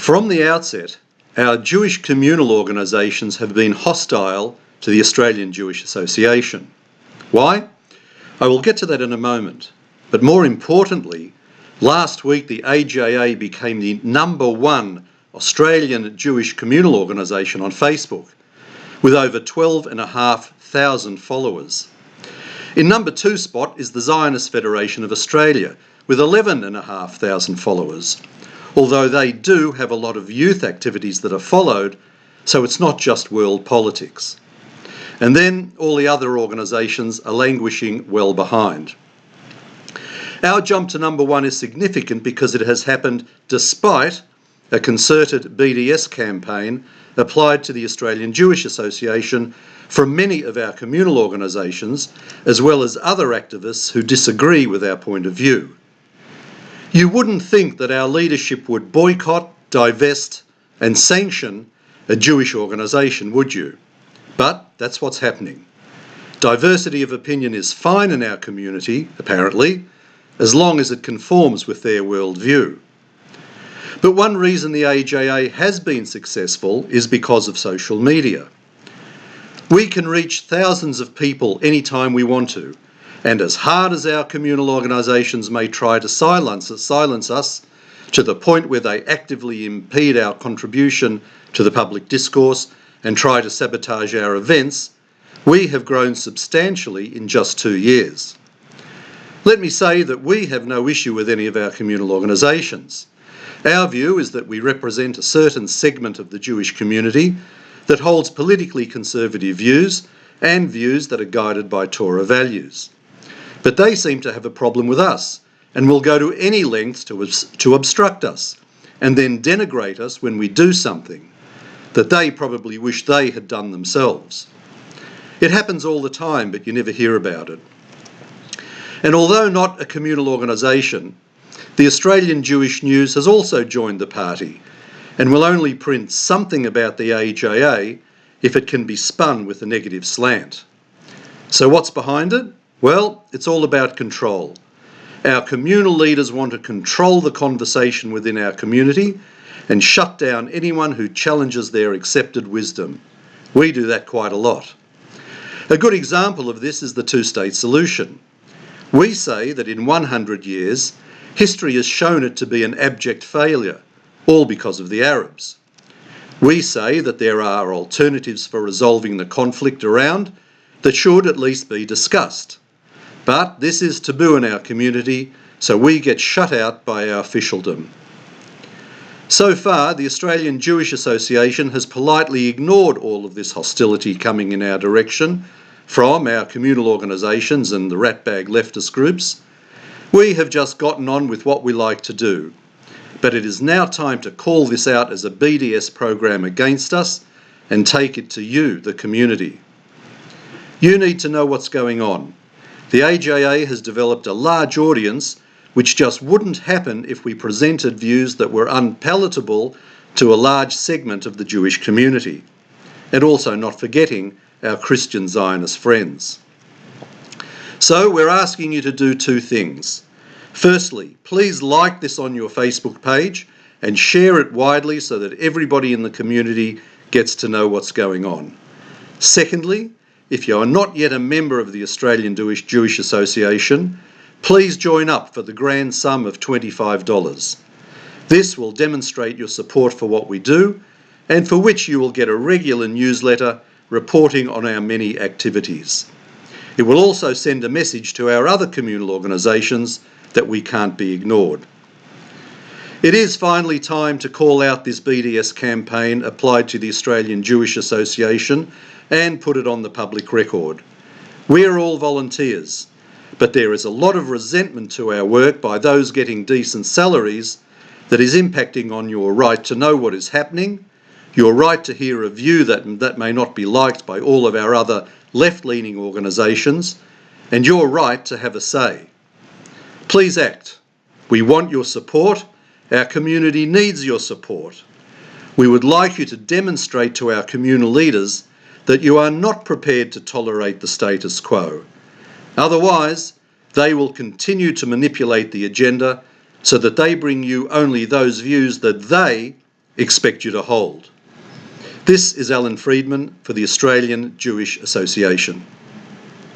From the outset, our Jewish communal organisations have been hostile to the Australian Jewish Association. Why? I will get to that in a moment. But more importantly, last week the AJA became the #1 Australian Jewish communal organisation on Facebook, with over 12,500 followers. In #2 spot is the Zionist Federation of Australia, with 11,500 followers, although they do have a lot of youth activities that are followed, so it's not just world politics. And then all the other organisations are languishing well behind. Our jump to #1 is significant because it has happened despite a concerted BDS campaign applied to the Australian Jewish Association from many of our communal organisations, as well as other activists who disagree with our point of view. You wouldn't think that our leadership would boycott, divest and sanction a Jewish organisation, would you? But that's what's happening. Diversity of opinion is fine in our community, apparently, as long as it conforms with their worldview. But one reason the AJA has been successful is because of social media. We can reach thousands of people anytime we want to, and as hard as our communal organisations may try to silence us to the point where they actively impede our contribution to the public discourse and try to sabotage our events, we have grown substantially in just 2 years. Let me say that we have no issue with any of our communal organisations. Our view is that we represent a certain segment of the Jewish community that holds politically conservative views and views that are guided by Torah values. But they seem to have a problem with us and will go to any lengths to obstruct us and then denigrate us when we do something that they probably wish they had done themselves. It happens all the time, but you never hear about it. And although not a communal organisation, the Australian Jewish News has also joined the party and will only print something about the AJA if it can be spun with a negative slant. So what's behind it? Well, it's all about control. Our communal leaders want to control the conversation within our community and shut down anyone who challenges their accepted wisdom. We do that quite a lot. A good example of this is the two-state solution. We say that in 100 years, history has shown it to be an abject failure, all because of the Arabs. We say that there are alternatives for resolving the conflict around that should at least be discussed. But this is taboo in our community, so we get shut out by our officialdom. So far, the Australian Jewish Association has politely ignored all of this hostility coming in our direction from our communal organisations and the ratbag leftist groups. We have just gotten on with what we like to do. But it is now time to call this out as a BDS program against us and take it to you, the community. You need to know what's going on. The AJA has developed a large audience which just wouldn't happen if we presented views that were unpalatable to a large segment of the Jewish community, and also not forgetting our Christian Zionist friends. So we're asking you to do 2 things. Firstly, please like this on your Facebook page and share it widely so that everybody in the community gets to know what's going on. Secondly, if you are not yet a member of the Australian Jewish Association, please join up for the grand sum of $25. This will demonstrate your support for what we do and for which you will get a regular newsletter reporting on our many activities. It will also send a message to our other communal organisations that we can't be ignored. It is finally time to call out this BDS campaign applied to the Australian Jewish Association and put it on the public record. We're all volunteers, but there is a lot of resentment to our work by those getting decent salaries that is impacting on your right to know what is happening, your right to hear a view that may not be liked by all of our other left-leaning organisations, and your right to have a say. Please act. We want your support. Our community needs your support. We would like you to demonstrate to our communal leaders that you are not prepared to tolerate the status quo. Otherwise, they will continue to manipulate the agenda so that they bring you only those views that they, expect you to hold. This is Alan Friedman for the Australian Jewish Association.